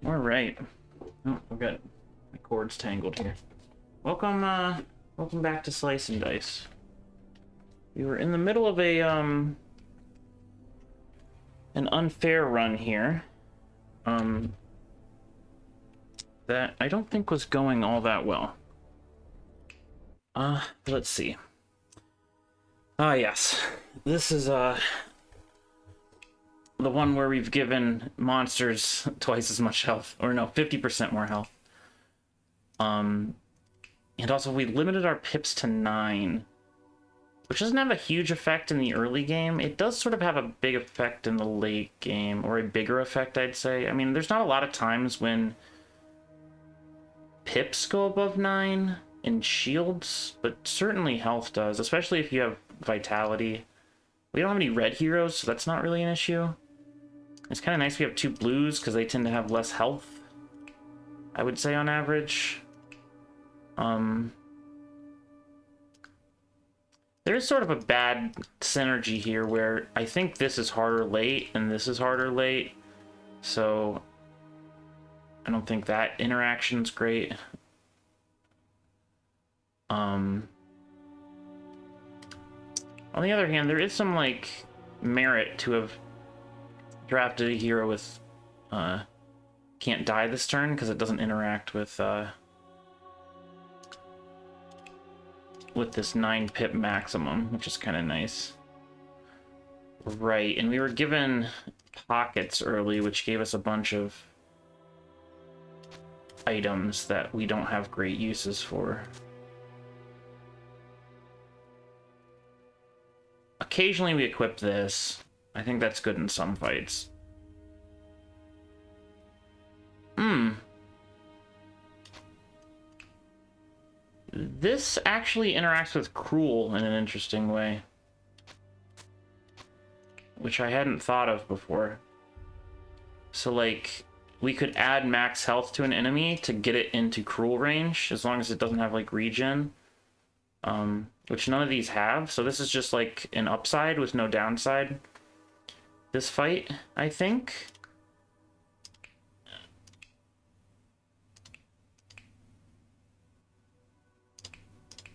All right. Oh, I've got my cords tangled here. Welcome back to Slice and Dice. We were in the middle of an unfair run here. That I don't think was going all that well. Let's see. Yes. This is, the one where we've given monsters twice as much health. Or no, 50% more health. And also we limited our pips to 9. Which doesn't have a huge effect in the early game. It does sort of have a big effect in the late game. Or a bigger effect, I'd say. I mean, there's not a lot of times when pips go above 9 in shields, but certainly health does, especially if you have vitality. We don't have any red heroes, so that's not really an issue. It's kind of nice we have 2 blues, because they tend to have less health, I would say, on average. There is sort of a bad synergy here, where I think this is harder late, and this is harder late, so I don't think that interaction's great. On the other hand, there is some, like, merit to have drafted a hero with, can't die this turn, because it doesn't interact with this 9 pip maximum, which is kind of nice. Right, and we were given pockets early, which gave us a bunch of items that we don't have great uses for. Occasionally we equip this. I think that's good in some fights. This actually interacts with Cruel in an interesting way, which I hadn't thought of before. So, like, we could add max health to an enemy to get it into Cruel range, as long as it doesn't have, like, regen. Which none of these have, so this is just, like, an upside with no downside. This fight, I think.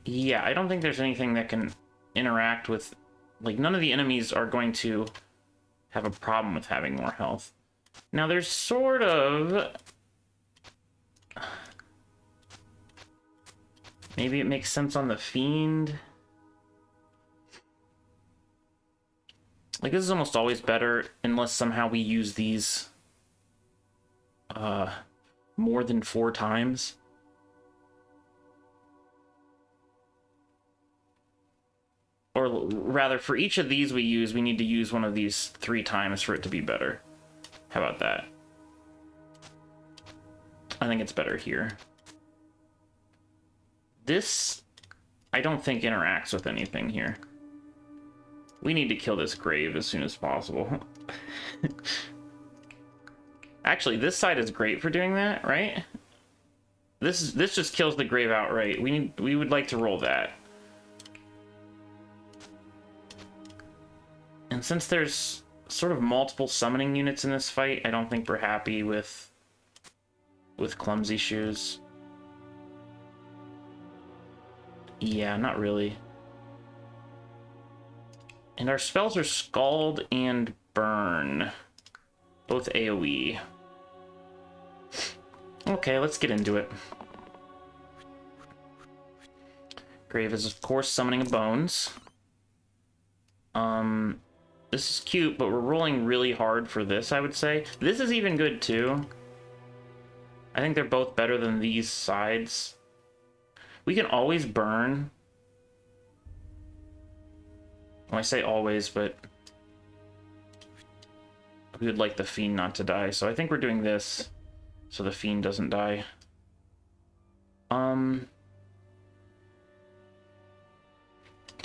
Yeah, I don't think there's anything that can interact with... Like, none of the enemies are going to have a problem with having more health. Now, there's sort of... Maybe it makes sense on the Fiend. Like, this is almost always better, unless somehow we use these more than 4 times. Or rather, for each of these we need to use one of these 3 times for it to be better. How about that? I think it's better here. This, I don't think interacts with anything here. We need to kill this grave as soon as possible. Actually, this side is great for doing that, right? This just kills the grave outright. We would like to roll that. And since there's sort of multiple summoning units in this fight, I don't think we're happy with Clumsy Shoes. Yeah, not really. And our spells are Scald and Burn. Both AoE. Okay, let's get into it. Grave is, of course, summoning a Bones. This is cute, but we're rolling really hard for this, I would say. This is even good, too. I think they're both better than these sides. We can always burn. Well, I say always, but we would like the Fiend not to die, so I think we're doing this so the Fiend doesn't die.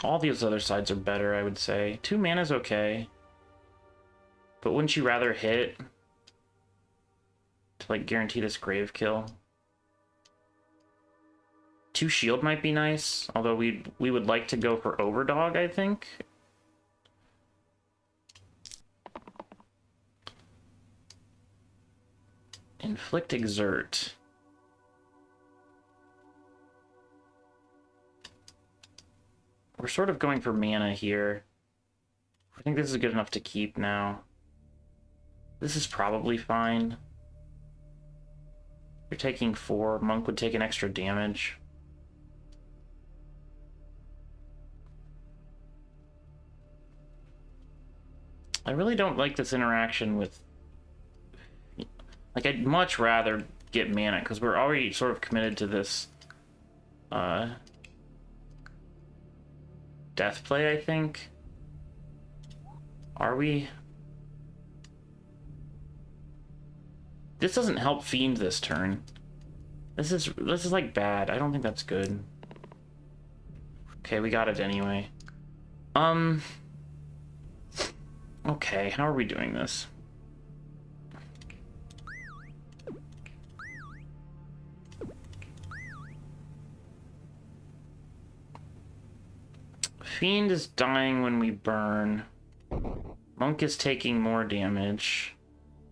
All these other sides are better, I would say. 2 mana's okay. But wouldn't you rather hit to, like, guarantee this grave kill? 2 shield might be nice, although we would like to go for Overdog, I think. Inflict exert. We're sort of going for mana here. I think this is good enough to keep now. This is probably fine. You're taking 4. Monk would take an extra damage. I really don't like this interaction with... Like, I'd much rather get mana, because we're already sort of committed to this... death play, I think. Are we? This doesn't help Fiend this turn. This is like bad. I don't think that's good. Okay, we got it anyway. Okay, how are we doing this? Fiend is dying when we burn. Monk is taking more damage.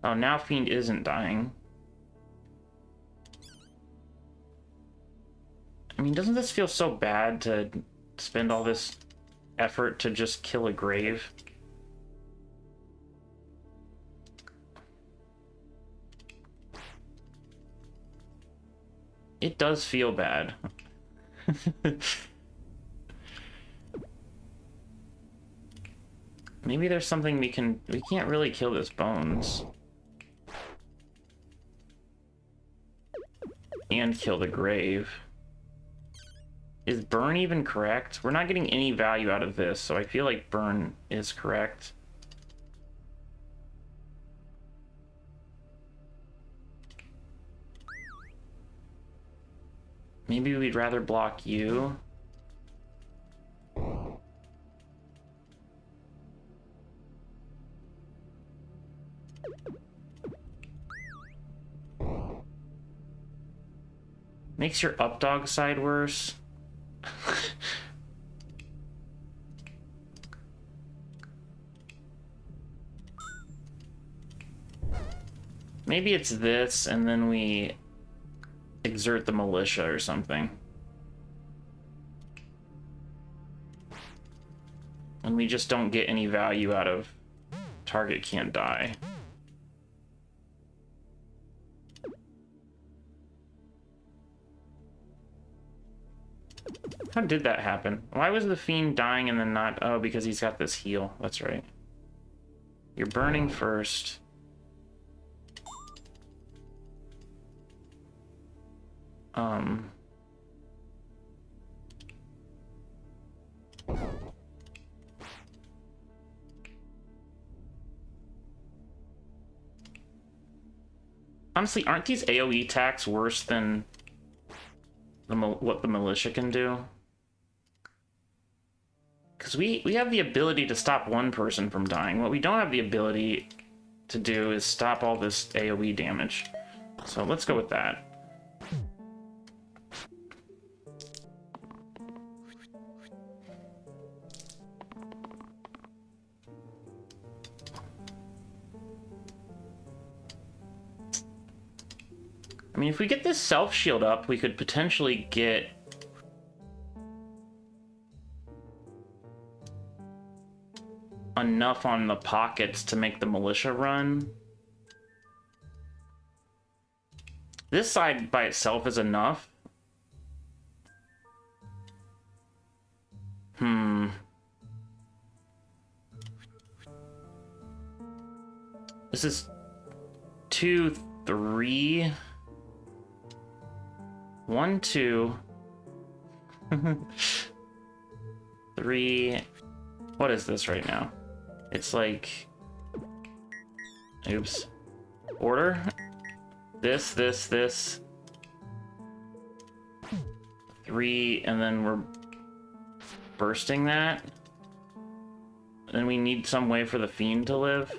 Oh, now Fiend isn't dying. I mean, doesn't this feel so bad to spend all this effort to just kill a grave? It does feel bad. Maybe there's something we can't really kill this bones. And kill the grave. Is burn even correct? We're not getting any value out of this, so I feel like burn is correct. Maybe we'd rather block you. Makes your up dog side worse. Maybe it's this, and then we exert the militia or something. And we just don't get any value out of target can't die. How did that happen? Why was the Fiend dying and then not... Oh, because he's got this heal. That's right. You're burning first. Honestly, aren't these AoE attacks worse than what the militia can do? Because we have the ability to stop one person from dying. What we don't have the ability to do is stop all this AoE damage. So let's go with that. I mean, if we get this self-shield up, we could potentially get... enough on the pockets to make the militia run. This side by itself is enough. This is 2, 3... 1, 2... 3... What is this right now? It's like... Oops. Order? This, 3, and then we're bursting that. Then we need some way for the Fiend to live.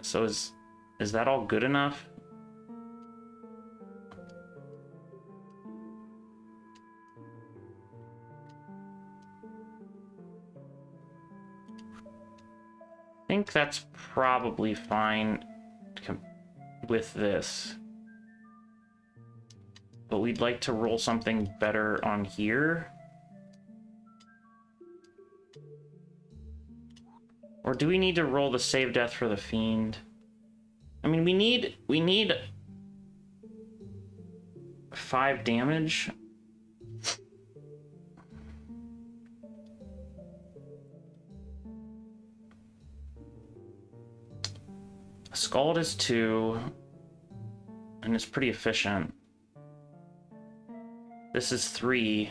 So is that all good enough? I think that's probably fine. with this. But we'd like to roll something better on here. Or do we need to roll the save death for the fiend? I mean, we need 5 damage. Scald is 2, and it's pretty efficient. This is 3.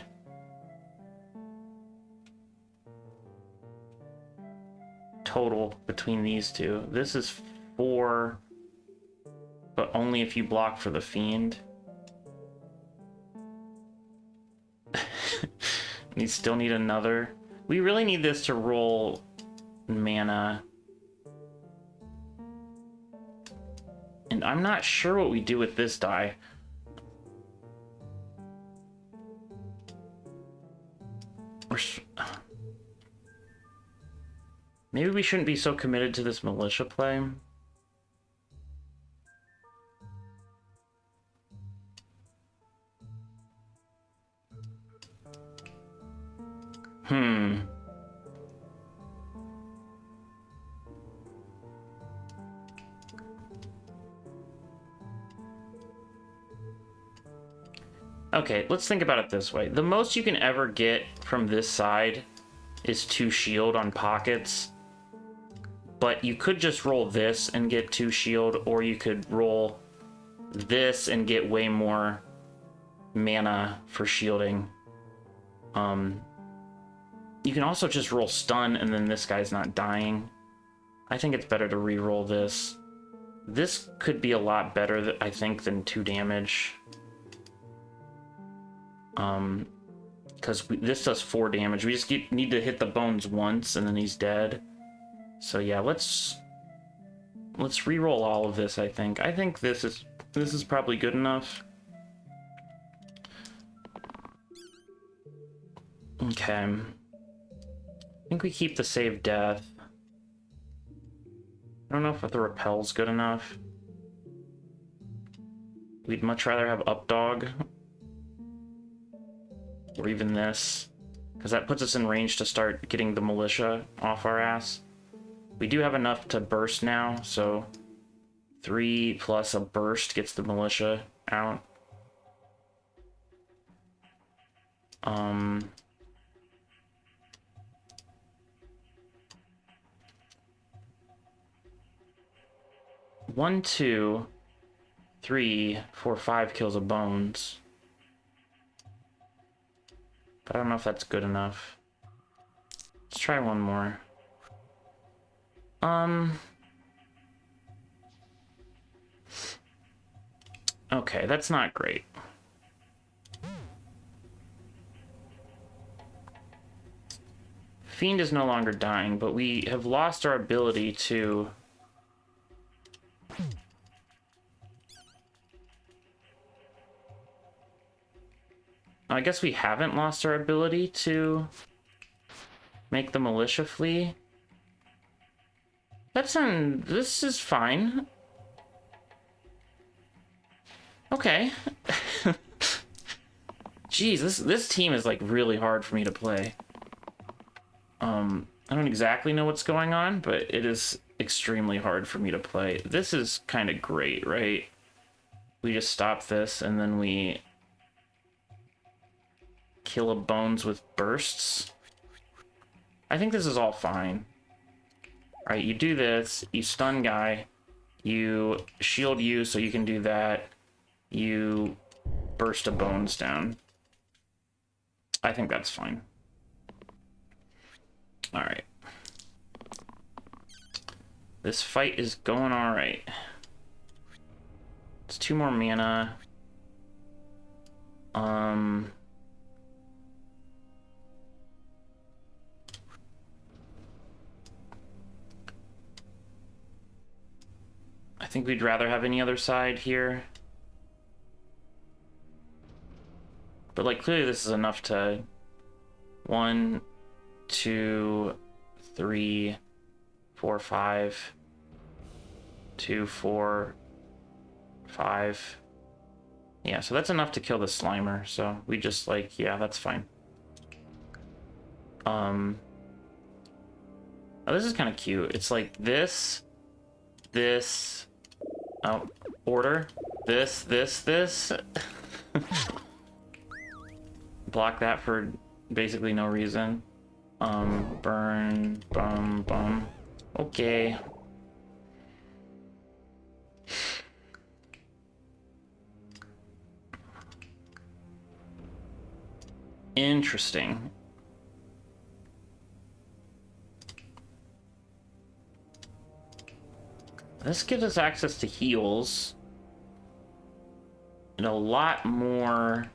Total between these two. This is 4, but only if you block for the fiend. You still need another. We really need this to roll mana. And I'm not sure what we do with this die. Maybe we shouldn't be so committed to this militia play. Okay, let's think about it this way. The most you can ever get from this side is 2 shield on pockets. But you could just roll this and get 2 shield, or you could roll this and get way more mana for shielding. You can also just roll stun and then this guy's not dying. I think it's better to re-roll this. This could be a lot better, I think, than 2 damage. Because this does 4 damage. We just need to hit the bones once and then he's dead. So yeah, let's re-roll all of this, I think. I think this is probably good enough. Okay. I think we keep the save death. I don't know if the repel's good enough. We'd much rather have up dog. Or even this. Because that puts us in range to start getting the militia off our ass. We do have enough to burst now, so 3 plus a burst gets the militia out. 1, 2, 3, 4, 5 kills of bones. But I don't know if that's good enough. Let's try one more. Okay, that's not great. Fiend is no longer dying, but we have lost our ability to... I guess we haven't lost our ability to make the militia flee. This is fine. Okay. Jeez, this team is like really hard for me to play. I don't exactly know what's going on, but it is extremely hard for me to play. This is kind of great, right? We just stop this and then we kill a bones with bursts. I think this is all fine. Alright, you do this, you stun guy, you shield you so you can do that, you burst a bones down. I think that's fine. Alright. This fight is going alright. It's 2 more mana. I think we'd rather have any other side here. But like clearly this is enough to 1, 2, 3, 4, 5. 2, 4, 5. Yeah, so that's enough to kill the Slimer. So we just like, yeah, that's fine. Oh, this is kind of cute. It's like this, oh, order, this. Block that for basically no reason. Burn, bum. Okay. Interesting. This gives us access to heals and a lot more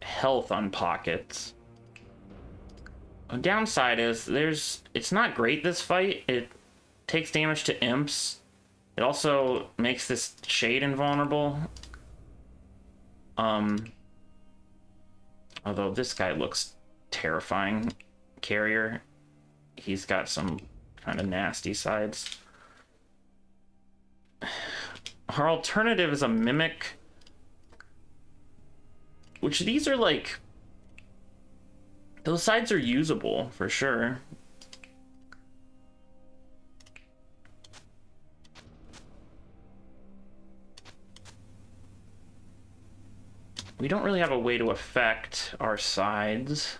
health on pockets. The downside is it's not great, this fight. It takes damage to imps. It also makes this shade invulnerable. Although this guy looks terrifying. Carrier, he's got some kind of nasty sides. Our alternative is a mimic, which these are like, those sides are usable for sure. We don't really have a way to affect our sides.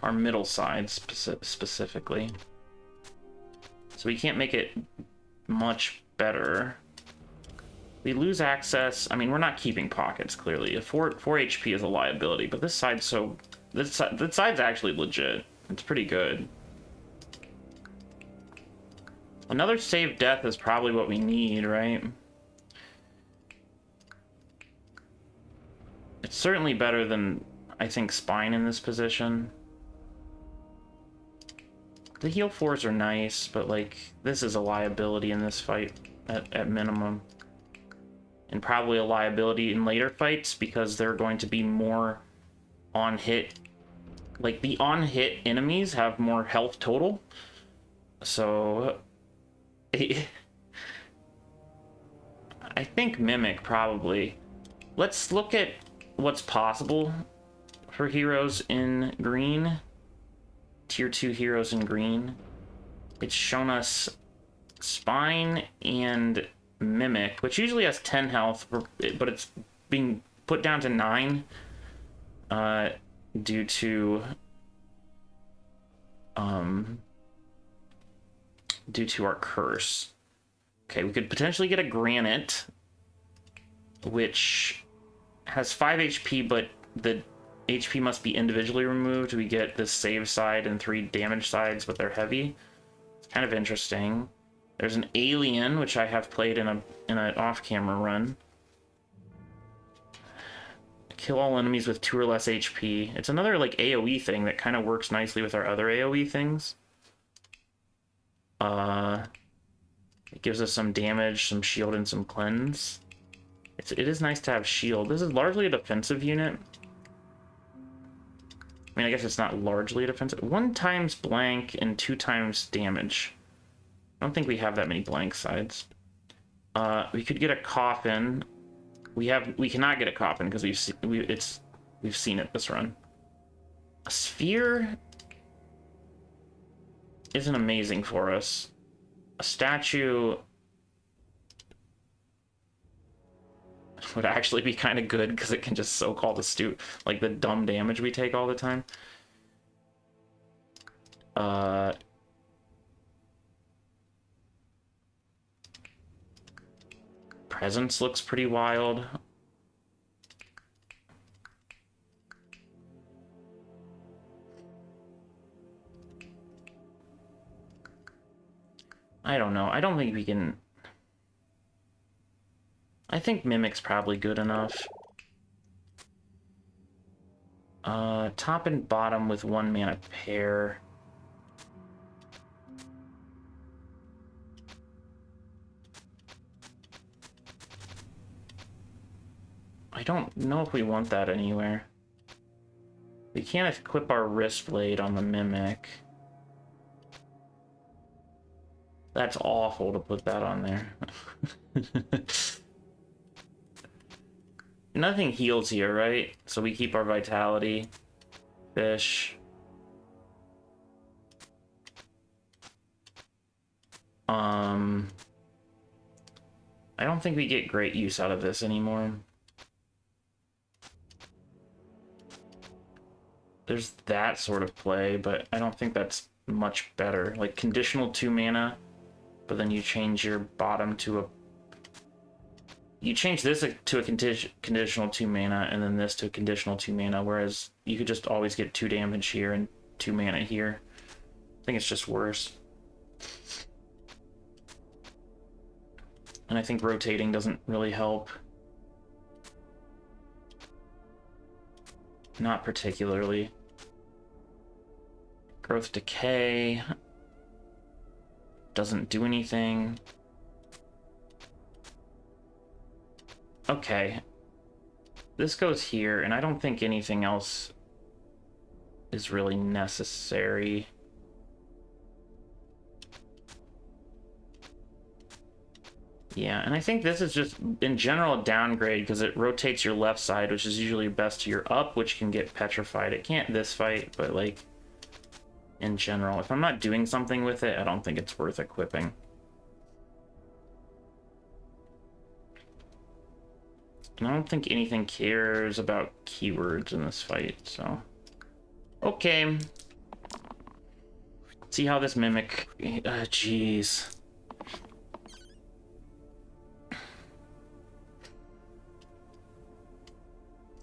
Our middle sides specifically. So we can't make it much better. We lose access. I mean, we're not keeping pockets, clearly. A 4 HP is a liability, but this side's so... This side's actually legit. It's pretty good. Another save death is probably what we need, right? It's certainly better than, I think, Spine in this position. The heal 4s are nice, but, like, this is a liability in this fight at minimum. And probably a liability in later fights because they're going to be more on-hit. Like, the on-hit enemies have more health total. So... I think Mimic, probably. Let's look at what's possible for heroes in green. Tier 2 heroes in green. It's shown us Spine and Mimic, which usually has 10 health, but it's being put down to 9 due to our curse. Okay, we could potentially get a Granite, which has 5 HP, but the HP must be individually removed. We get this save side and 3 damage sides, but they're heavy. It's kind of interesting. There's an Alien, which I have played in an off-camera run. Kill all enemies with 2 or less HP. It's another like AoE thing that kind of works nicely with our other AoE things. It gives us some damage, some shield, and some cleanse. It is nice to have shield. This is largely a defensive unit. I mean, I guess it's not largely a defensive. 1 times blank and 2 times damage. I don't think we have that many blank sides. We could get a coffin. We cannot get a coffin because we've seen it this run. A sphere isn't amazing for us. A statue would actually be kind of good because it can just soak all the dumb damage we take all the time. Presence looks pretty wild. I don't know. I don't think we can... I think Mimic's probably good enough. Top and bottom with 1 mana pair. I don't know if we want that anywhere. We can't equip our wrist blade on the Mimic. That's awful to put that on there. Nothing heals here, right? So we keep our vitality. Fish. I don't think we get great use out of this anymore. There's that sort of play, but I don't think that's much better. Like conditional 2 mana, but then you change your bottom to a... You change this to a conditional 2 mana, and then this to a conditional 2 mana, whereas you could just always get 2 damage here and 2 mana here. I think it's just worse. And I think rotating doesn't really help. Not particularly. Growth Decay doesn't do anything. Okay. This goes here, and I don't think anything else is really necessary. Yeah, and I think this is just, in general, a downgrade, because it rotates your left side, which is usually best to your up, which can get petrified. It can't this fight, but, like, in general, if I'm not doing something with it, I don't think it's worth equipping. And I don't think anything cares about keywords in this fight, so... Okay. See how this mimic... Jeez.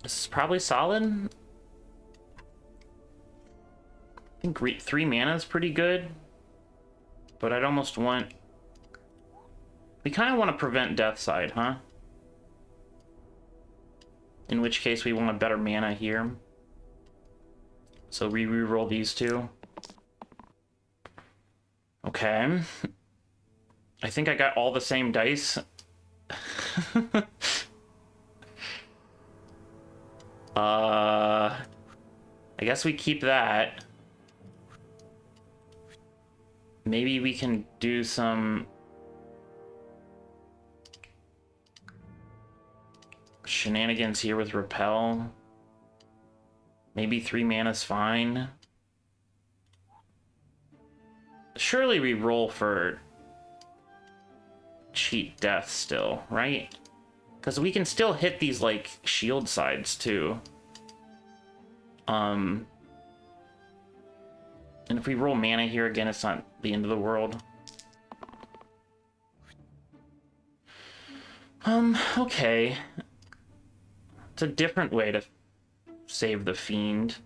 This is probably solid. I think 3 mana is pretty good. But I'd almost want... We kind of want to prevent death side, huh? In which case we want a better mana here. So we reroll these two. Okay. I think I got all the same dice. I guess we keep that. Maybe we can do some shenanigans here with repel. Maybe 3 mana's fine. Surely we roll for cheat death still, right? Because we can still hit these, like, shield sides, too. And if we roll mana here again, it's not the end of the world. Okay. It's a different way to save the fiend.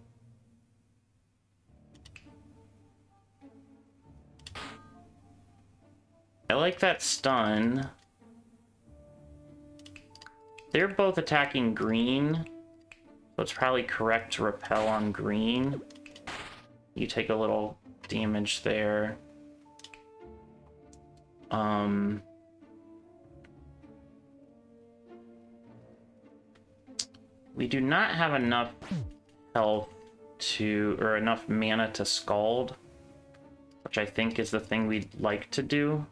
I like that stun. They're both attacking green, so it's probably correct to repel on green. You take a little damage there. We do not have enough health to, or enough mana to scald, which I think is the thing we'd like to do.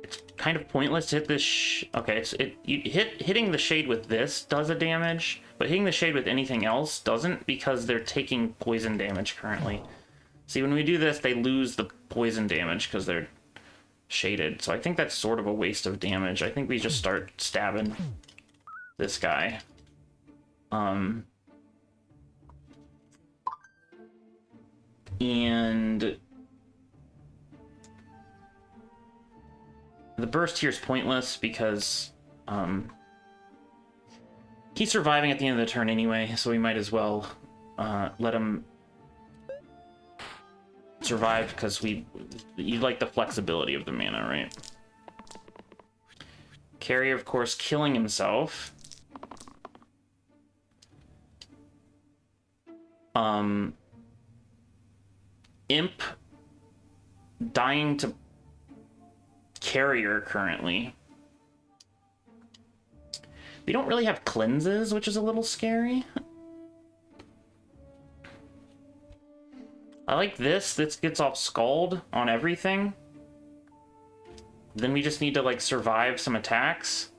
It's kind of pointless to hit this. Okay, hitting the shade with this does a damage, but hitting the shade with anything else doesn't, because they're taking poison damage currently. See, when we do this, they lose the poison damage because they're shaded. So I think that's sort of a waste of damage. I think we just start stabbing this guy. And the burst here is pointless because he's surviving at the end of the turn anyway, so we might as well let him survive, because you like the flexibility of the mana, right? Carrier, of course, killing himself. Imp dying to Carrier currently. We don't really have cleanses, which is a little scary. I like this. This gets off Scald on everything. Then we just need to, like, survive some attacks.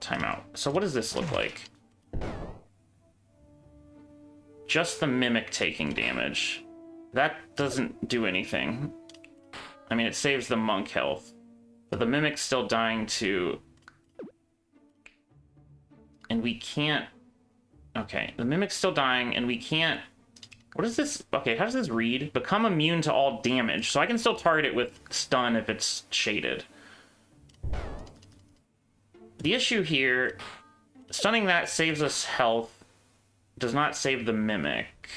Timeout. So what does this look like? Just the Mimic taking damage. That doesn't do anything. I mean, it saves the Monk health. But the Mimic's still dying too. And we can't... Okay, the Mimic's still dying, and we can't... What is this? Okay, how does this read? Become immune to all damage. So I can still target it with stun if it's shaded. The issue here... Stunning that saves us health. Does not save the Mimic.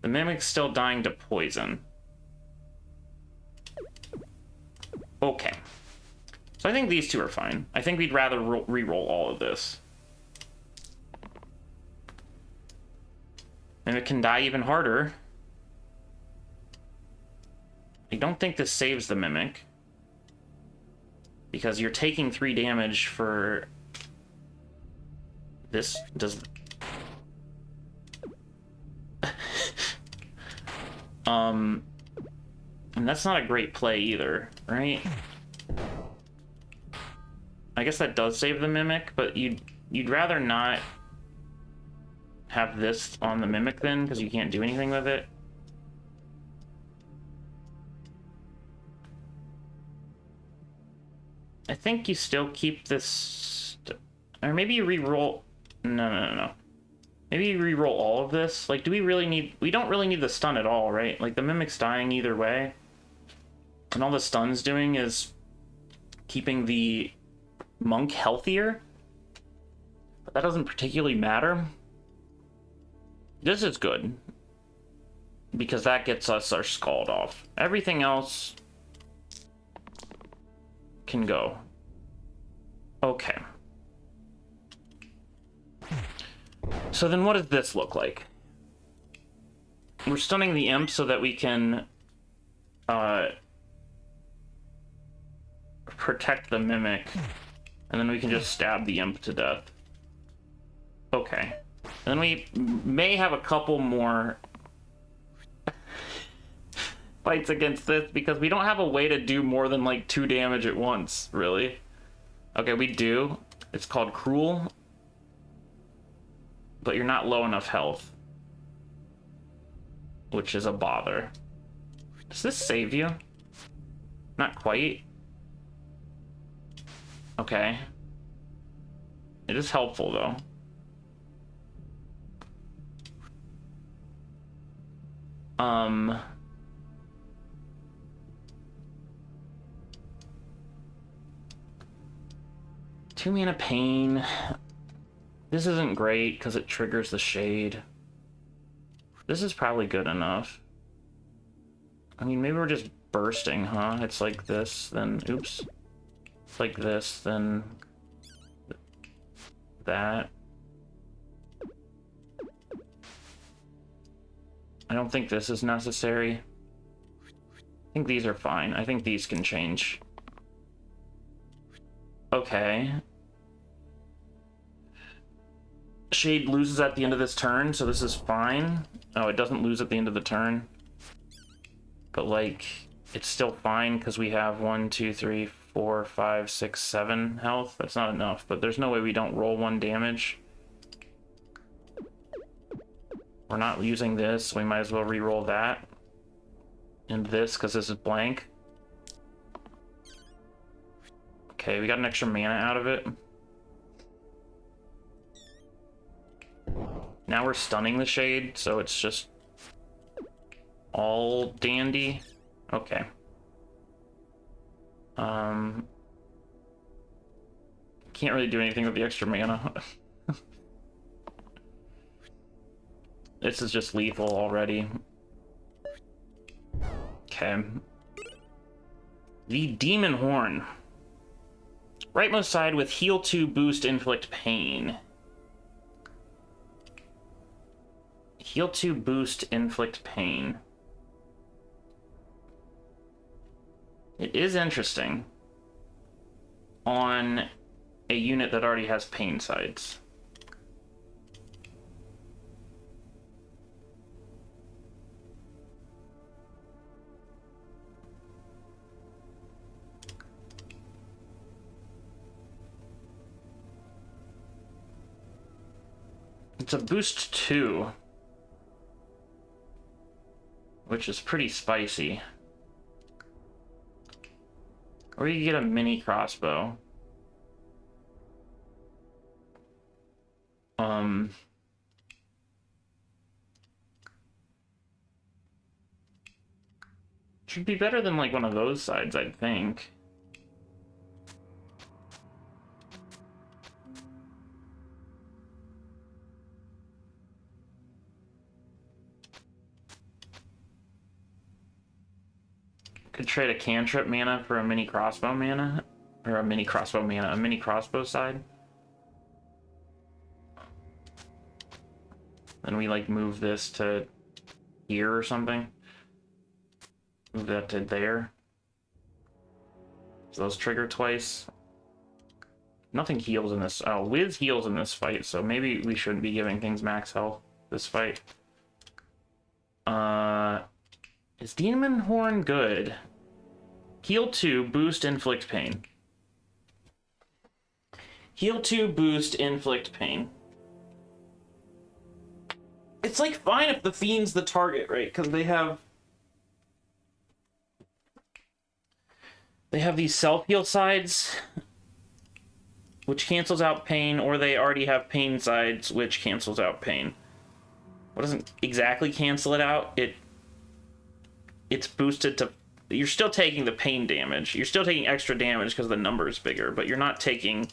The Mimic's still dying to poison. Okay. So I think these two are fine. I think we'd rather re-roll all of this. And it can die even harder. I don't think this saves the Mimic. Because you're taking 3 damage for... This does... And that's not a great play either, right? I guess that does save the Mimic, but you'd rather not have this on the Mimic then, because you can't do anything with it. I think you still keep this... Or maybe you re-roll... No. Maybe you re-roll all of this. Like, do we really need... We don't really need the stun at all, right? Like, the Mimic's dying either way. And all the stun's doing is keeping the Monk healthier. But that doesn't particularly matter. This is good. Because that gets us our Scald off. Everything else can go. Okay. So then what does this look like? We're stunning the Imp so that we can protect the Mimic, and then we can just stab the Imp to death. Okay. And then we may have a couple more fights against this, because we don't have a way to do more than like 2 damage at once, really. Okay, we do. It's called Cruel. But you're not low enough health. Which is a bother. Does this save you? Not quite. Okay. It is helpful, though. Two mana Pain. This isn't great because it triggers the shade. This is probably good enough. I mean, maybe we're just bursting, huh? It's like this, then... Oops. It's like this, then... That. I don't think this is necessary. I think these are fine. I think these can change. Okay. Shade loses at the end of this turn, so this is fine. Oh, it doesn't lose at the end of the turn. But, like, it's still fine because we have 1, 2, 3, 4, 5, 6, 7 health. That's not enough, but there's no way we don't roll 1 damage. We're not using this, so we might as well re-roll that. And this, because this is blank. Okay, we got an extra mana out of it. Now we're stunning the Shade, so it's just all dandy. Okay. Can't really do anything with the extra mana. This is just lethal already. Okay. The Demon Horn. Rightmost side with heal 2, boost, inflict pain. Heal 2, boost, inflict pain. It is interesting on a unit that already has pain sides. It's a boost 2, which is pretty spicy. Or you get a mini crossbow. Should be better than like one of those sides, I'd think. Could trade a cantrip mana for a mini crossbow mana. Or a mini crossbow mana, a mini crossbow side. Then we like move this to here or something. Move that to there. So those trigger twice. Nothing heals in this. Oh, Wiz heals in this fight, so maybe we shouldn't be giving things max health this fight. Is Demon Horn good? Heal 2, boost, inflict pain. Heal 2, boost, inflict pain. It's like fine if the Fiend's the target, right? Because they have these self-heal sides, which cancels out pain, or they already have pain sides, which cancels out pain. What doesn't exactly cancel it out? It's boosted to... You're still taking the pain damage. You're still taking extra damage because the number is bigger, but you're not taking...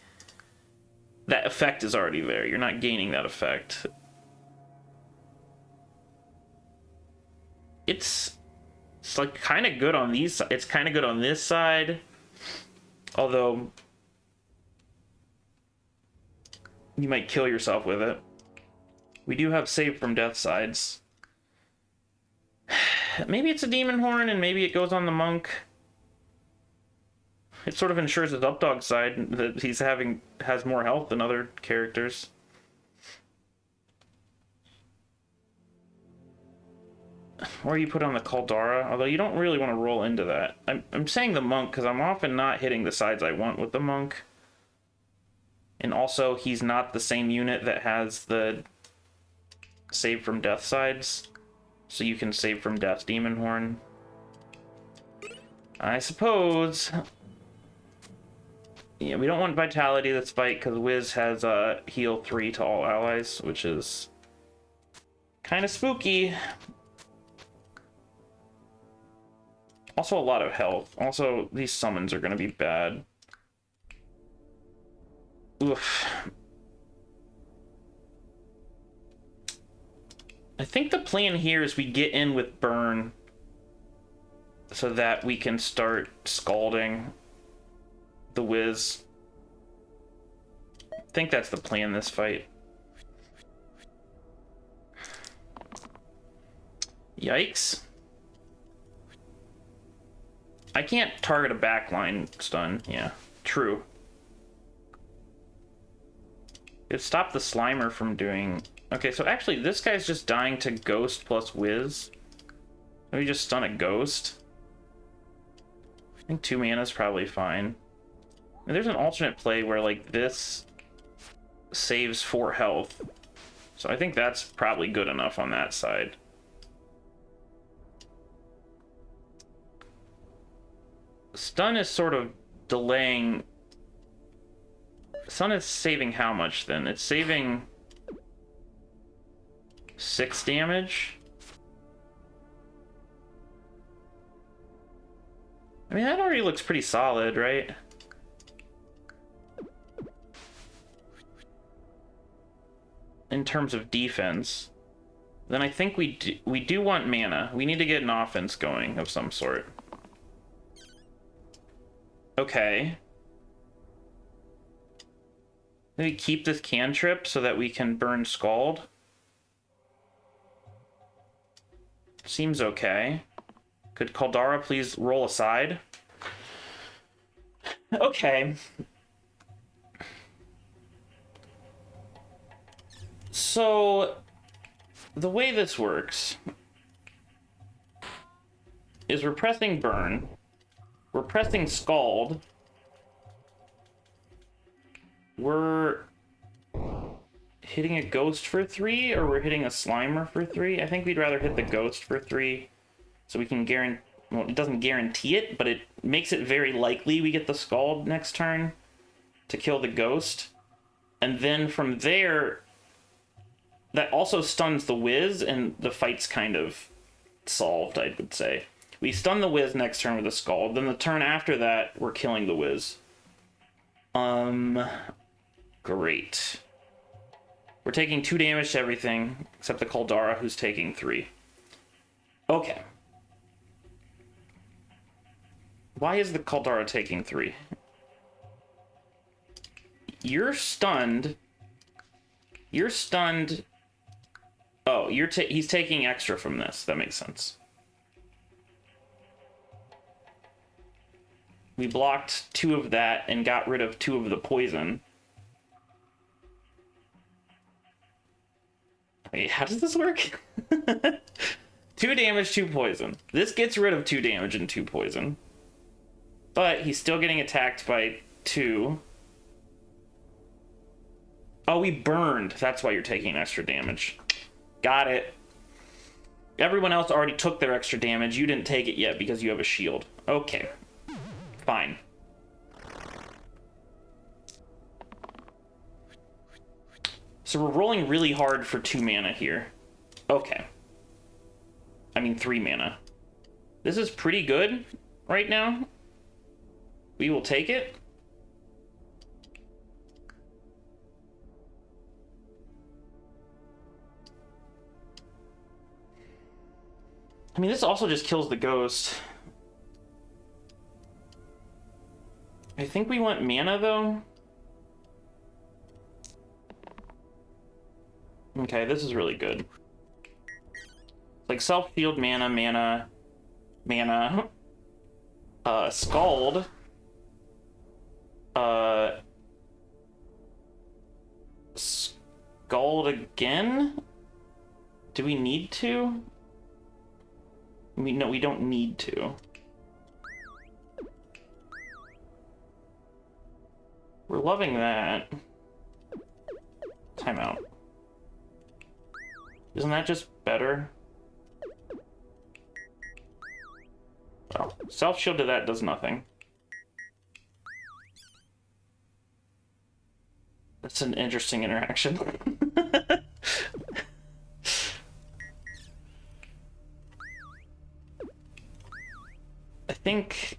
That effect is already there. You're not gaining that effect. It's like kind of good on these. It's kind of good on this side, although you might kill yourself with it. We do have save from death sides. Maybe it's a demon horn, and maybe it goes on the monk. It sort of ensures his updog side that has more health than other characters. Or you put on the Caldara, although you don't really want to roll into that. I'm saying the monk because I'm often not hitting the sides I want with the monk. And also, he's not the same unit that has the save from death sides. So you can save from death Demon Horn. I suppose... Yeah, we don't want Vitality this fight because Wiz has heal 3 to all allies, which is kind of spooky. Also a lot of health. Also, these summons are going to be bad. Oof. I think the plan here is we get in with Burn so that we can start scalding the Wiz. I think that's the plan this fight. Yikes. I can't target a backline stun. Yeah, true. It stopped the Slimer from doing... Okay, so actually this guy's just dying to Ghost plus Wiz. Let me just stun a Ghost. I think 2 mana is probably fine. And there's an alternate play where like this saves 4 health. So I think that's probably good enough on that side. Stun is sort of delaying... Stun is saving how much then? It's saving 6 damage? I mean, that already looks pretty solid, right? In terms of defense. Then I think we do want mana. We need to get an offense going of some sort. Okay. Maybe keep this cantrip so that we can burn Scald. Seems okay. Could Caldara please roll aside? Okay. So, the way this works is we're pressing burn, we're pressing scald, we're hitting a ghost for 3, or we're hitting a slimer for 3. I think we'd rather hit the ghost for 3, so we can guarantee, well, it doesn't guarantee it, but it makes it very likely we get the scald next turn to kill the ghost. And then from there, that also stuns the whiz, and the fight's kind of solved, I would say. We stun the whiz next turn with a scald, then the turn after that, we're killing the whiz. Great. We're taking 2 damage to everything, except the Caldara, who's taking 3. Okay. Why is the Caldara taking 3? You're stunned. You're stunned. Oh, he's taking extra from this. That makes sense. We blocked 2 of that and got rid of 2 of the poison. Wait, how does this work? 2 damage, 2 poison. This gets rid of 2 damage and 2 poison. But he's still getting attacked by 2. Oh, we burned. That's why you're taking extra damage. Got it. Everyone else already took their extra damage. You didn't take it yet because you have a shield. Okay. Fine. So we're rolling really hard for 2 mana here. Okay. I mean 3 mana. This is pretty good right now. We will take it. I mean, this also just kills the ghost. I think we want mana, though. Okay, this is really good. Like, self-shield, mana, Scald. Scald again? Do we need to? No, we don't need to. We're loving that. Timeout. Isn't that just better? Oh, self-shield to that does nothing. That's an interesting interaction. I think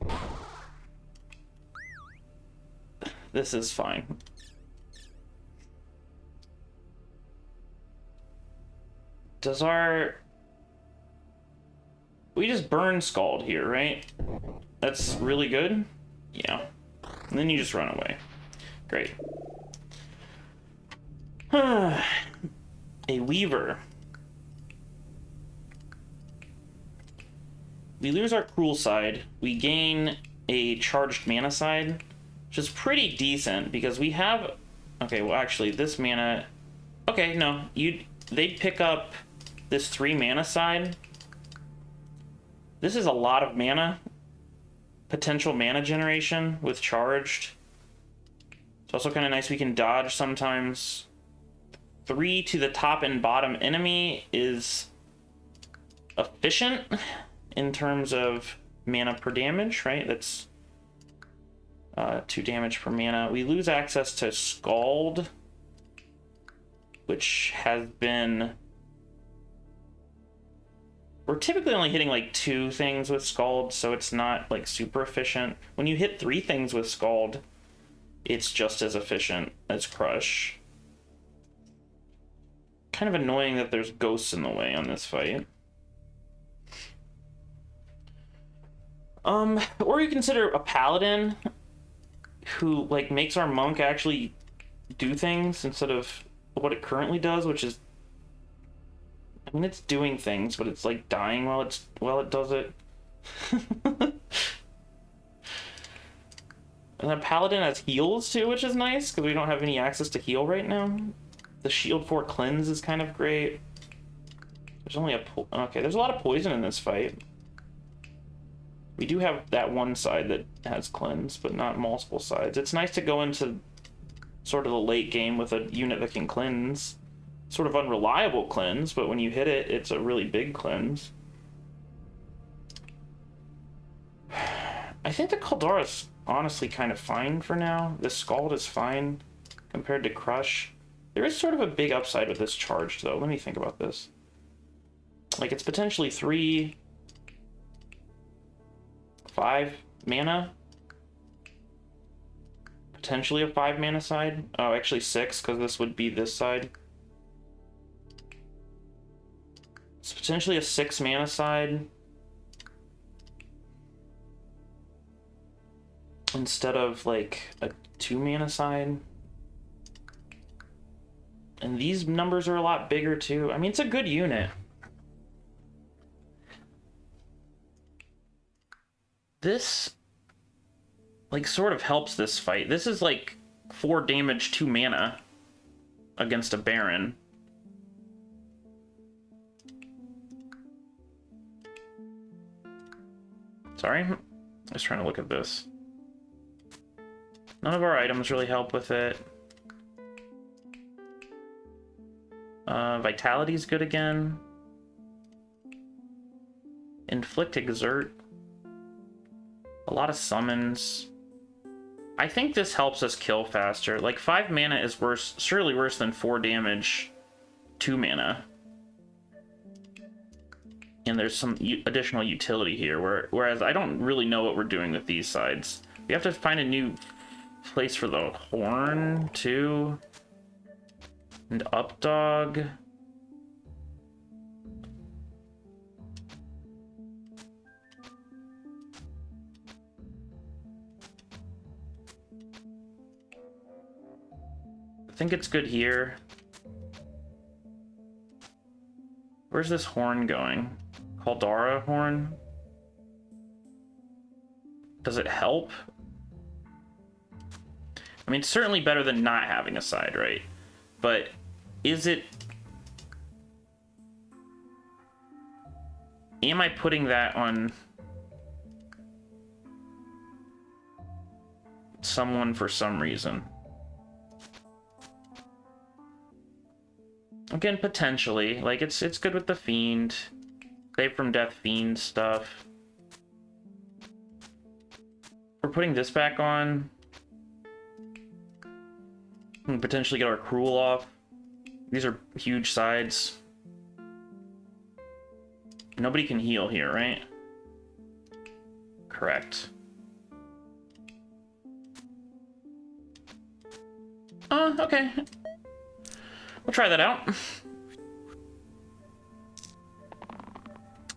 this is fine. Does our... We just burn Scald here, right? That's really good? Yeah. And then you just run away. Great. A Weaver. We lose our Cruel side. We gain a charged mana side, which is pretty decent because we have... Okay, well, actually, this mana... Okay, no. They'd pick up this 3 mana side. This is a lot of mana. Potential mana generation with charged. It's also kind of nice we can dodge sometimes. 3 to the top and bottom enemy is efficient in terms of mana per damage, right? That's 2 damage per mana. We lose access to Scald, which has been... We're typically only hitting like 2 things with Scald, so it's not like super efficient. When you hit 3 things with Scald, it's just as efficient as Crush. Kind of annoying that there's ghosts in the way on this fight. Or you consider a Paladin who like makes our monk actually do things instead of what it currently does, which is, I mean, it's doing things, but it's like dying while it does it. And then Paladin has heals too, which is nice, because we don't have any access to heal right now. The shield 4 cleanse is kind of great. There's only a... Okay, there's a lot of poison in this fight. We do have that one side that has cleanse, but not multiple sides. It's nice to go into sort of the late game with a unit that can cleanse. Sort of unreliable cleanse, but when you hit it, it's a really big cleanse. I think the Caldara's honestly kind of fine for now. The Scald is fine compared to Crush. There is sort of a big upside with this charge, though. Let me think about this. Like, it's potentially 3... 5 mana? Potentially a 5 mana side? Oh, actually 6, because this would be this side. It's potentially a 6 mana side. Instead of, like, a 2 mana side. And these numbers are a lot bigger, too. I mean, it's a good unit. This, like, sort of helps this fight. This is, like, 4 damage, 2 mana against a Baron. Sorry? I was trying to look at this. None of our items really help with it. Vitality's good again. Inflict, Exert. A lot of summons. I think this helps us kill faster. Like, 5 mana is worse, surely worse than 4 damage, 2 mana. And there's some additional utility here, whereas I don't really know what we're doing with these sides. We have to find a new place for the horn, too. And Updog. I think it's good here. Where's this horn going? Caldara horn? Does it help? I mean, it's certainly better than not having a side, right? But is it... Am I putting that on someone for some reason? Again, potentially. Like, it's good with the Fiend. Save from Death Fiend stuff. We're putting this back on. And potentially get our Cruel off. These are huge sides. Nobody can heal here, right? Correct. Okay. We'll try that out.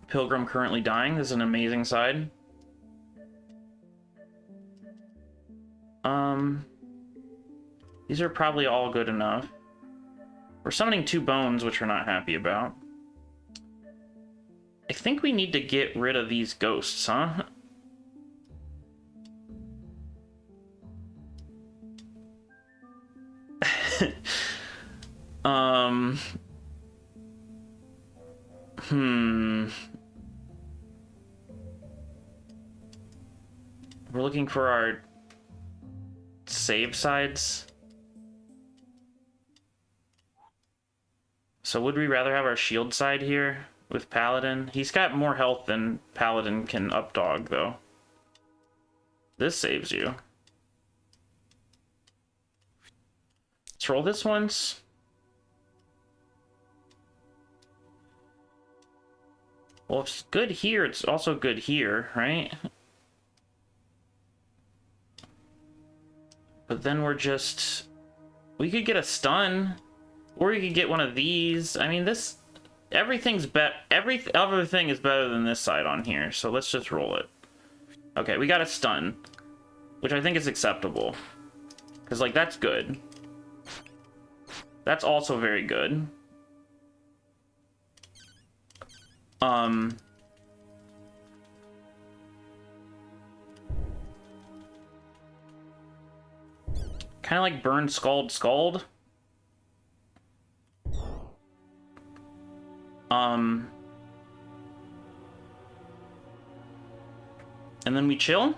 Pilgrim currently dying. This is an amazing side. These are probably all good enough. We're summoning 2 bones, which we're not happy about. I think we need to get rid of these ghosts, huh? We're looking for our save sides. So would we rather have our shield side here with Paladin? He's got more health than Paladin can updog, though. This saves you. Let's roll this once. Well, if it's good here, it's also good here, right? But then we're just... We could get a stun. Or you could get one of these. I mean, this... Everything's every other thing is better than this side on here. So let's just roll it. Okay, we got a stun. Which I think is acceptable. Because, like, that's good. That's also very good. Kind of like burn, scald, scald. And then we chill.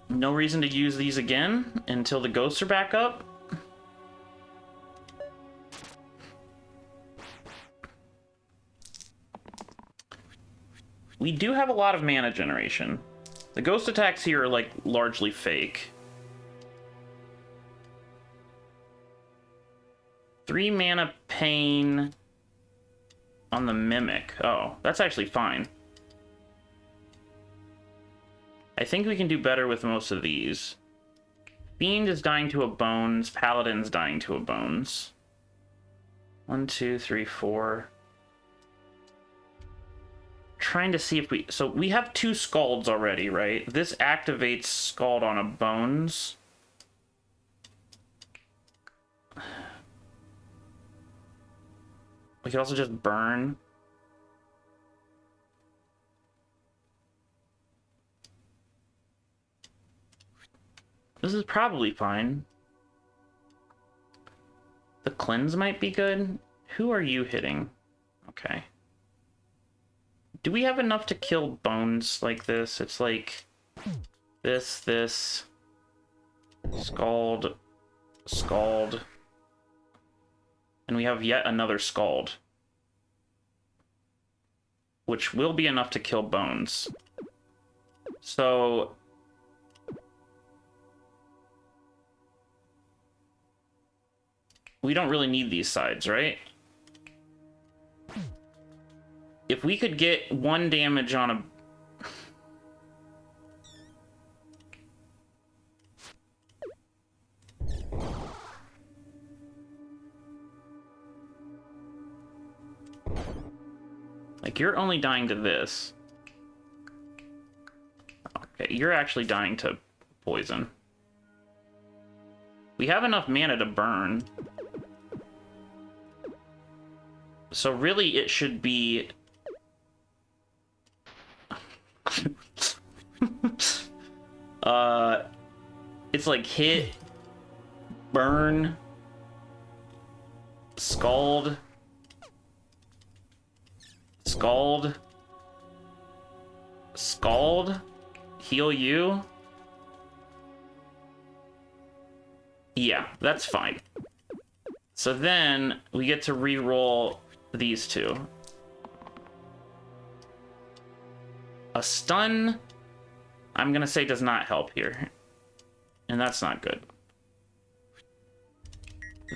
No reason to use these again until the ghosts are back up. We do have a lot of mana generation. The ghost attacks here are like largely fake. 3 mana pain on the mimic. Oh, that's actually fine. I think we can do better with most of these. Fiend is dying to a bones. Paladin's dying to a bones. 1, 2, 3, 4. Trying to see if we... So we have 2 scalds already, right? This activates scald on a bones. We could also just burn. This is probably fine. The cleanse might be good. Who are you hitting? Okay. Do we have enough to kill bones like this? It's like this, scald, scald, and we have yet another scald, which will be enough to kill bones. So we don't really need these sides, right? If we could get 1 damage on a... Like, you're only dying to this. Okay, you're actually dying to poison. We have enough mana to burn. So really, it should be... It's like hit, burn, scald, scald, scald, heal you. Yeah, that's fine. So then we get to re-roll these 2. A stun, I'm gonna say, does not help here. And that's not good.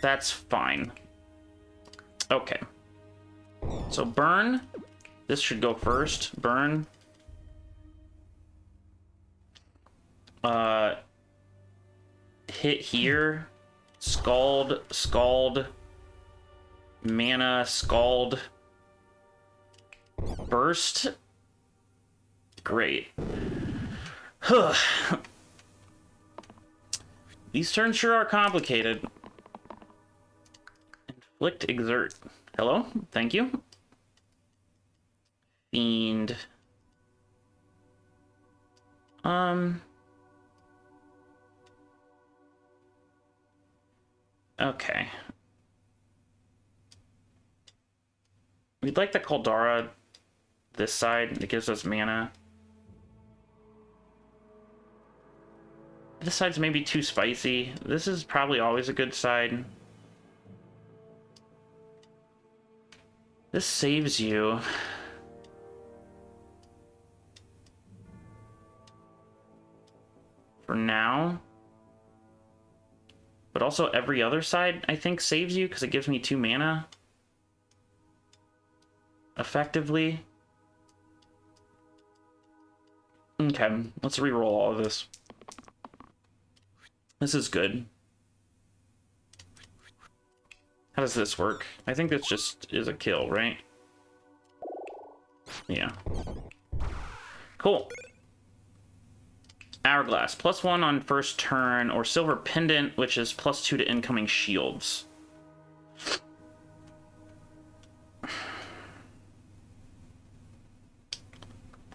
That's fine. Okay. So burn. This should go first. Burn. Hit here. Scald. Scald. Mana. Scald. Burst. Great. These turns sure are complicated. Inflict, exert. Hello? Thank you. Fiend. Okay. We'd like the Caldara this side. It gives us mana. This side's maybe too spicy. This is probably always a good side. This saves you. For now. But also every other side, I think, saves you because it gives me 2 mana. Effectively. Okay, let's re-roll all of this. This is good. How does this work? I think this just is a kill, right? Yeah. Cool. Hourglass. +1 on first turn, or Silver Pendant, which is +2 to incoming shields.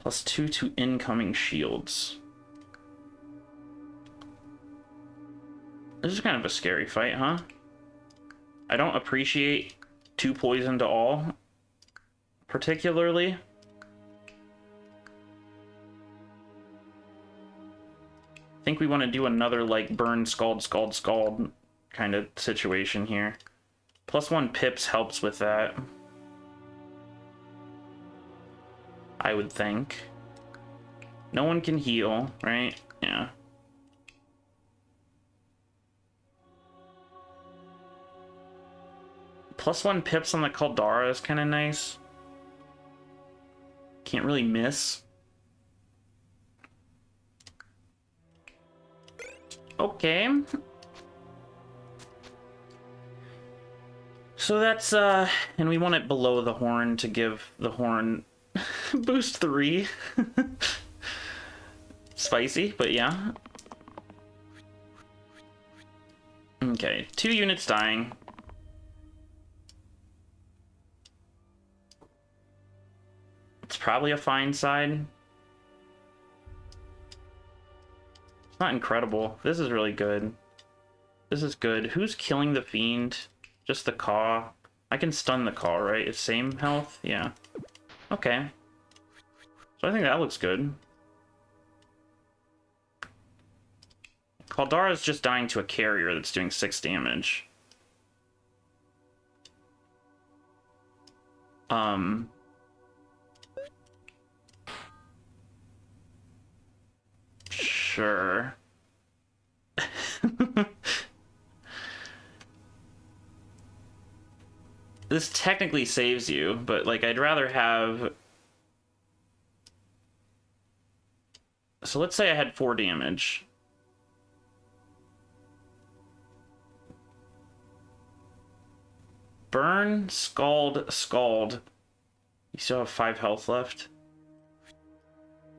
+2 to incoming shields. This is kind of a scary fight, huh? I don't appreciate 2 poison to all, particularly. I think we want to do another, like, burn, scald, scald, scald kind of situation here. +1 pips helps with that, I would think. No one can heal, right? Yeah. +1 pips on the Caldara is kind of nice. Can't really miss. Okay. So that's, and we want it below the horn to give the horn boost 3. Spicy, but yeah. Okay, 2 units dying. It's probably a fine side. It's not incredible. This is really good. This is good. Who's killing the fiend? Just the Caw. I can stun the Caw, right? It's same health? Yeah. Okay. So I think that looks good. Caldara's just dying to a carrier that's doing 6 damage. Sure. This technically saves you, but, like, I'd rather have... So let's say I had 4 damage. Burn, scald, scald. You still have 5 health left.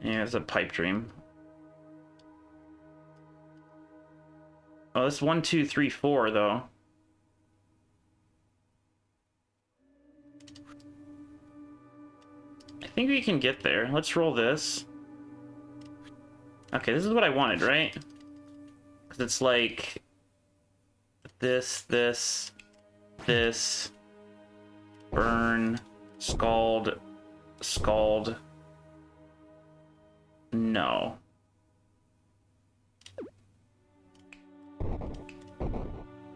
Yeah, it's a pipe dream. Oh, this 1, 2, 3, 4 though. I think we can get there. Let's roll this. Okay, this is what I wanted, right? Because it's like this, burn, scald, scald. No.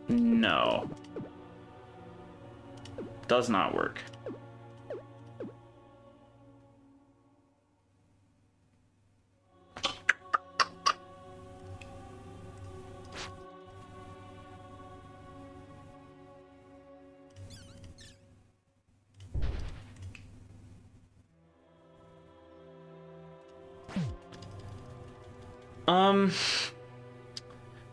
No. Does not work.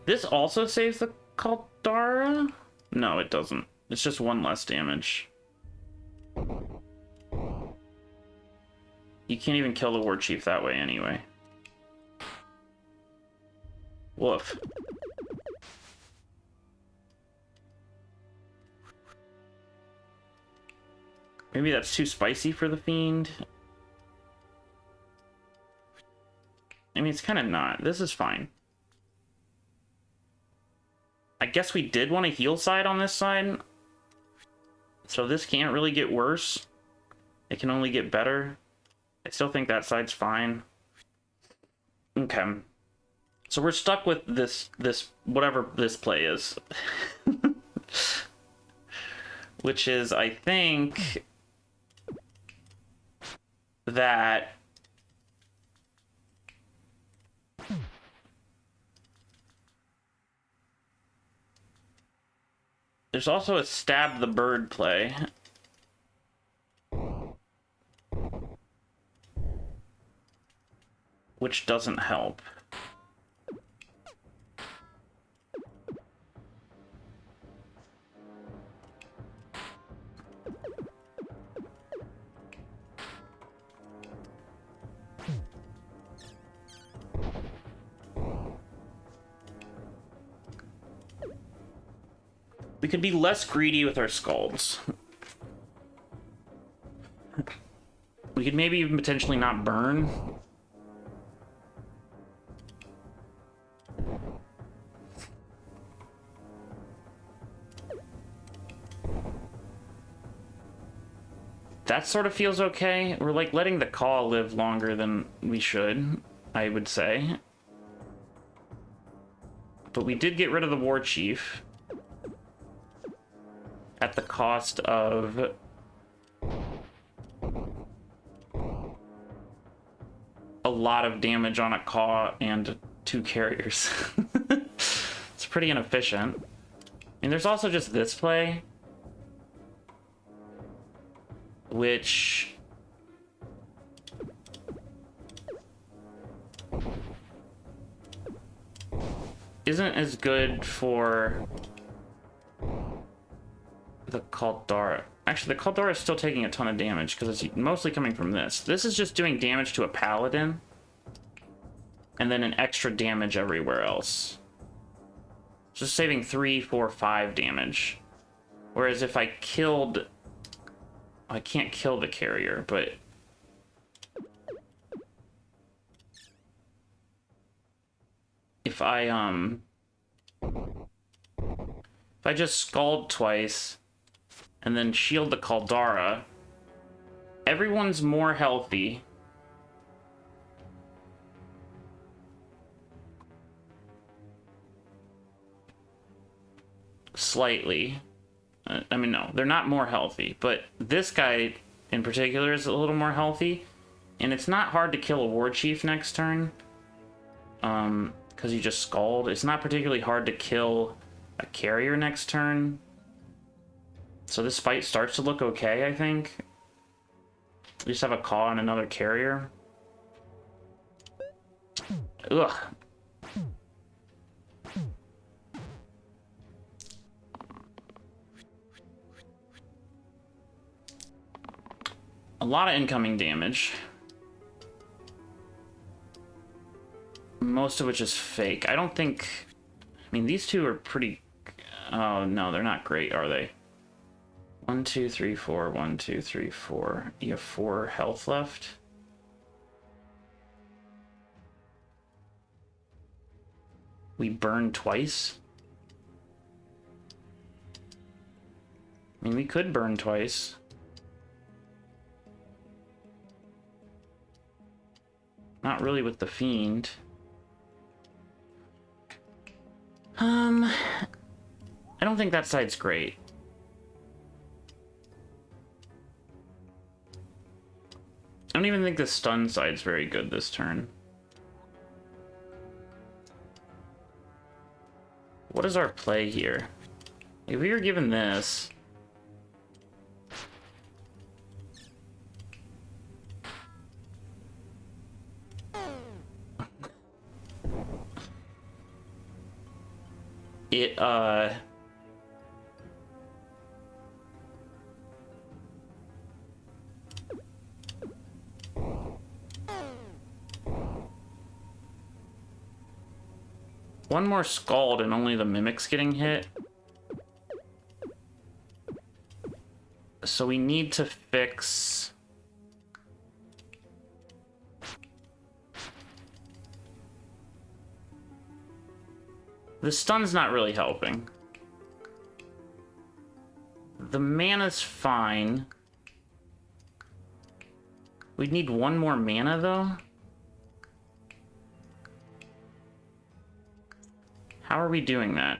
This also saves the Caldara? No, it doesn't. It's just 1 less damage. You can't even kill the War Chief that way anyway. Woof. Maybe that's too spicy for the Fiend. I mean, it's kind of not. This is fine. I guess we did want a heal side on this side. So this can't really get worse. It can only get better. I still think that side's fine. Okay. So we're stuck with this whatever this play is. Which is, I think, that there's also a stab the bird play. Which doesn't help. We could be less greedy with our scalds. We We could maybe even potentially not burn. That sort of feels okay. We're like letting the call live longer than we should, I would say. But we did get rid of the war chief at the cost of a lot of damage on a caw and 2 carriers. It's pretty inefficient. I mean, there's also just this play, which isn't as good for the Caldara. Actually, the Caldara is still taking a ton of damage because it's mostly coming from this. This is just doing damage to a paladin and then an extra damage everywhere else. Just saving 3, 4, 5 damage. Whereas if I killed... I can't kill the carrier, but... if I just scald twice and then shield the Caldara, everyone's more healthy. Slightly. I mean, no, they're not more healthy, but this guy in particular is a little more healthy, and it's not hard to kill a war chief next turn. Because you just scald. It's not particularly hard to kill a carrier next turn. So this fight starts to look okay, I think. We just have a caw and another carrier. Ugh. A lot of incoming damage. Most of which is fake. I don't think... I mean, these two are pretty... oh, no, they're not great, are they? 1, 2, 3, 4. 1, 2, 3, 4. You have 4 health left. We burn twice. I mean, we could burn twice. Not really with the fiend. I don't think that side's great. I don't even think the stun side's very good this turn. What is our play here? If we were given this... it, one more Scald and only the Mimic's getting hit. So we need to fix... the stun's not really helping. The mana's fine. We'd need one more mana, though. How are we doing that?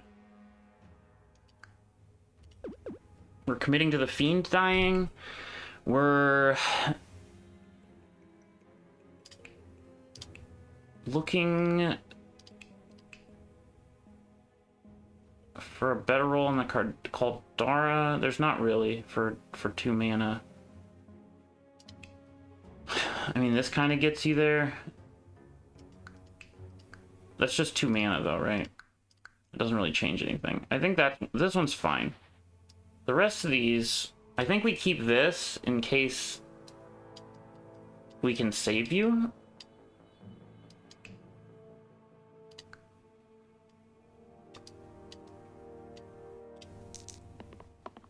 We're committing to the fiend dying. We're... looking... for a better roll in the card called Dara. There's not really for 2 mana. I mean, this kind of gets you there. That's just 2 mana though, right? It doesn't really change anything. I think that this one's fine. The rest of these, I think we keep this in case we can save you.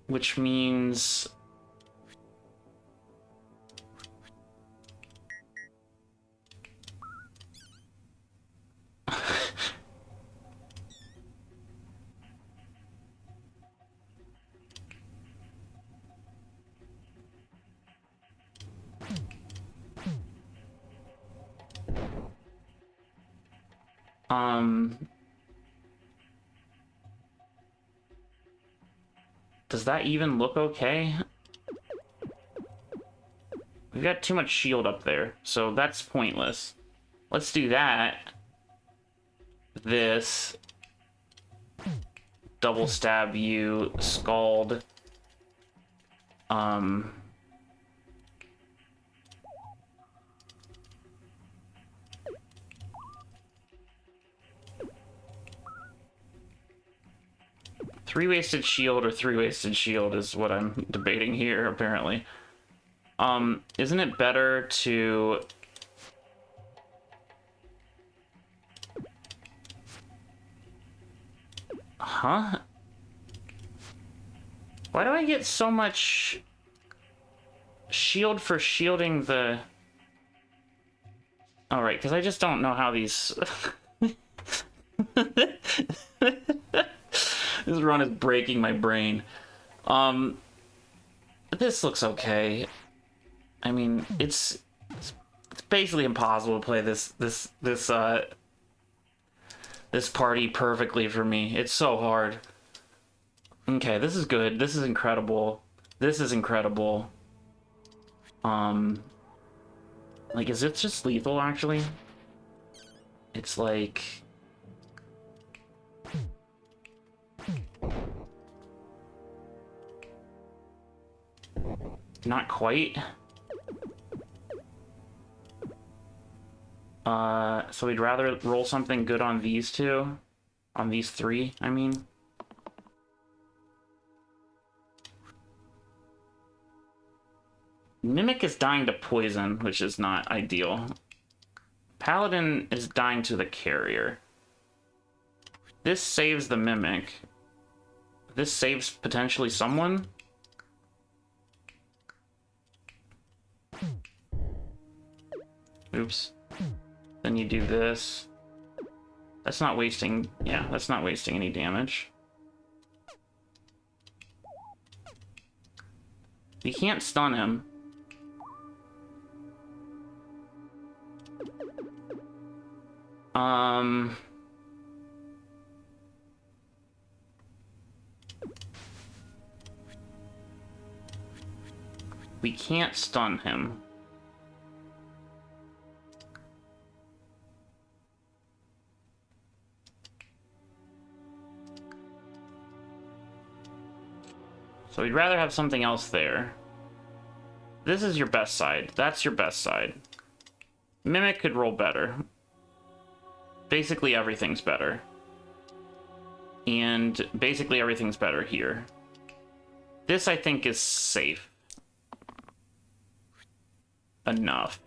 Which means Does that even look okay? We've got too much shield up there, so that's pointless. Let's do that. This. Double stab you, scald. Three wasted shield or three wasted shield is what I'm debating here, apparently. Isn't it better to... Huh? Why do I get so much shield for shielding the... Alright, because I just don't know how these... This run is breaking my brain. This looks okay. I mean, it's basically impossible to play this party perfectly for me. It's so hard. Okay, this is good. This is incredible. This is incredible. Like, is it just lethal, actually? It's like... Not quite. So we'd rather roll something good on these two. On these three, I mean. Mimic is dying to poison, which is not ideal. Paladin is dying to the carrier. This saves the Mimic. This saves potentially someone. Oops. Then you do this. That's not wasting... Yeah, that's not wasting any damage. You can't stun him. We can't stun him. So we'd rather have something else there. This is your best side. That's your best side. Mimic could roll better. Basically everything's better. And basically everything's better here. This, I think, is safe enough.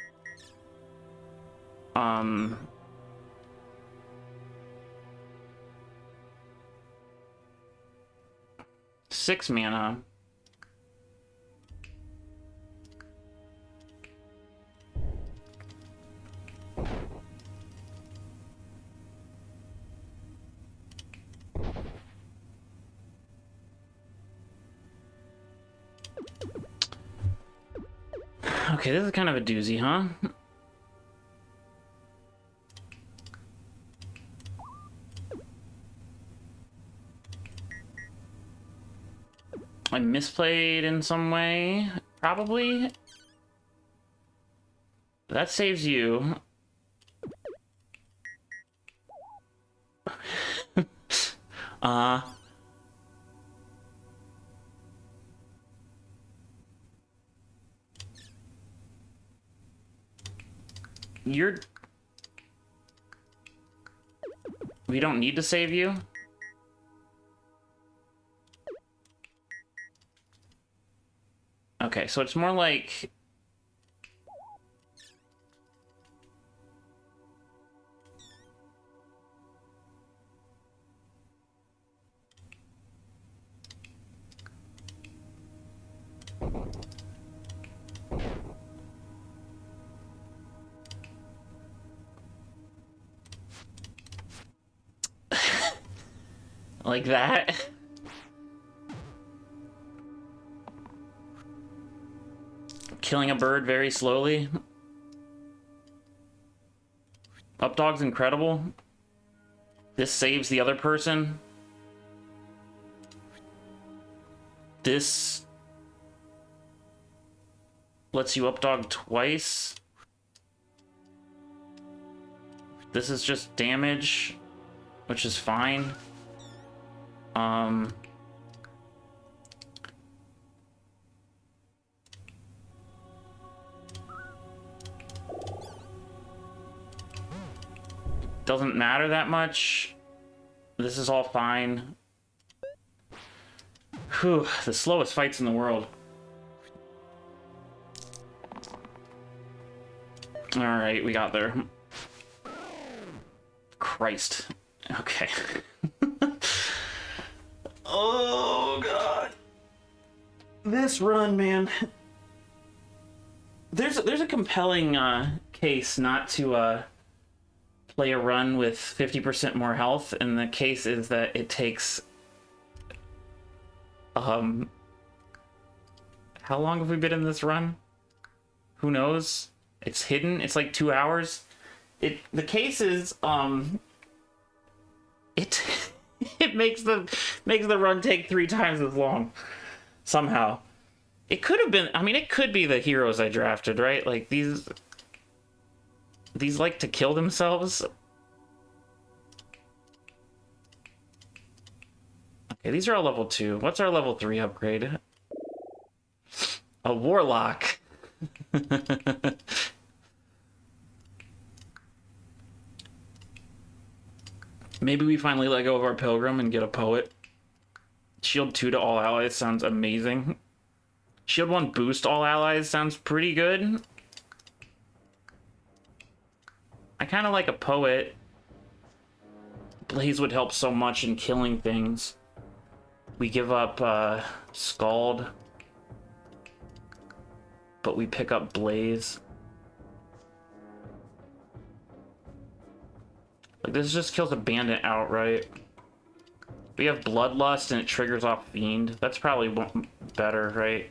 6 mana. Okay, this is kind of a doozy, huh? I misplayed in some way, probably. That saves you. We don't need to save you. Okay, so it's more like... like that. Killing a bird very slowly. Updog's incredible. This saves the other person. This lets you updog twice. This is just damage, which is fine. Doesn't matter that much. This is all fine. Whew, the slowest fights in the world. Alright, we got there. Christ. Okay. Oh, God. This run, man. There's a compelling case not to play a run with 50% more health, and the case is that it takes how long have we been in this run? Who knows? It's hidden. It's like 2 hours. The case is it it makes the run take 3 times as long somehow. It could have been, I mean, it could be the heroes I drafted, right? Like these like to kill themselves. Okay, these are all level 2. What's our level 3 upgrade? A warlock. Maybe we finally let go of our pilgrim and get a poet. Shield 2 to all allies sounds amazing. Shield 1 boost all allies sounds pretty good. I kind of like a poet. Blaze would help so much in killing things. We give up Scald, but we pick up Blaze. Like, this just kills a bandit outright. We have Bloodlust and it triggers off Fiend. That's probably better, right?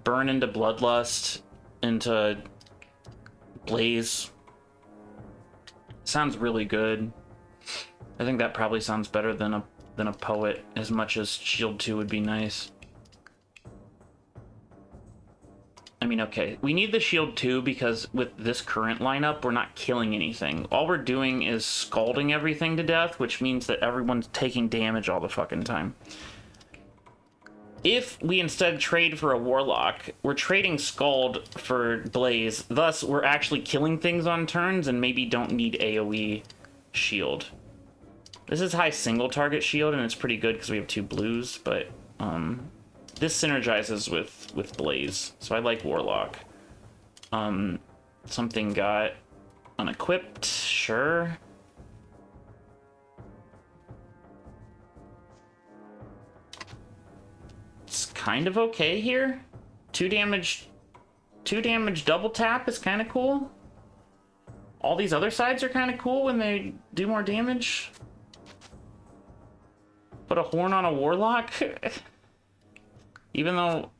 Burn into Bloodlust, into Blaze. Sounds really good. I think that probably sounds better than a poet, as much as Shield 2 would be nice. I mean, okay, we need the Shield 2 because with this current lineup, we're not killing anything. All we're doing is scalding everything to death, which means that everyone's taking damage all the fucking time. If we instead trade for a Warlock, we're trading Scald for Blaze, thus we're actually killing things on turns and maybe don't need AoE shield. This is high single target shield and it's pretty good because we have 2 blues, but this synergizes with Blaze, so I like Warlock. Something got unequipped, sure. It's kind of okay here. 2 damage double tap is kind of cool. All these other sides are kind of cool when they do more damage. Put a horn on a Warlock? Even though,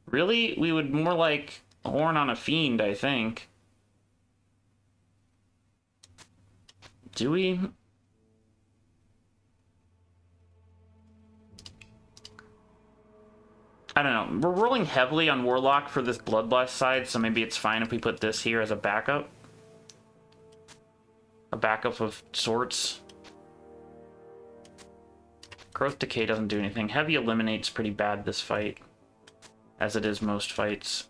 really, we would more like a horn on a Fiend, I think. Do we? I don't know. We're rolling heavily on Warlock for this Bloodlust side, so maybe it's fine if we put this here as a backup. A backup of sorts. Growth Decay doesn't do anything. Heavy Eliminate's pretty bad this fight, as it is most fights.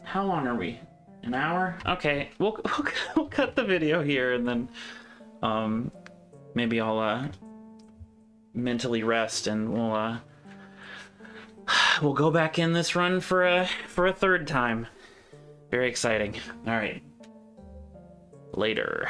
How long are we? An hour? Okay, we'll cut the video here and then maybe I'll mentally rest and we'll go back in this run for a 3rd time. Very exciting. All right. Later.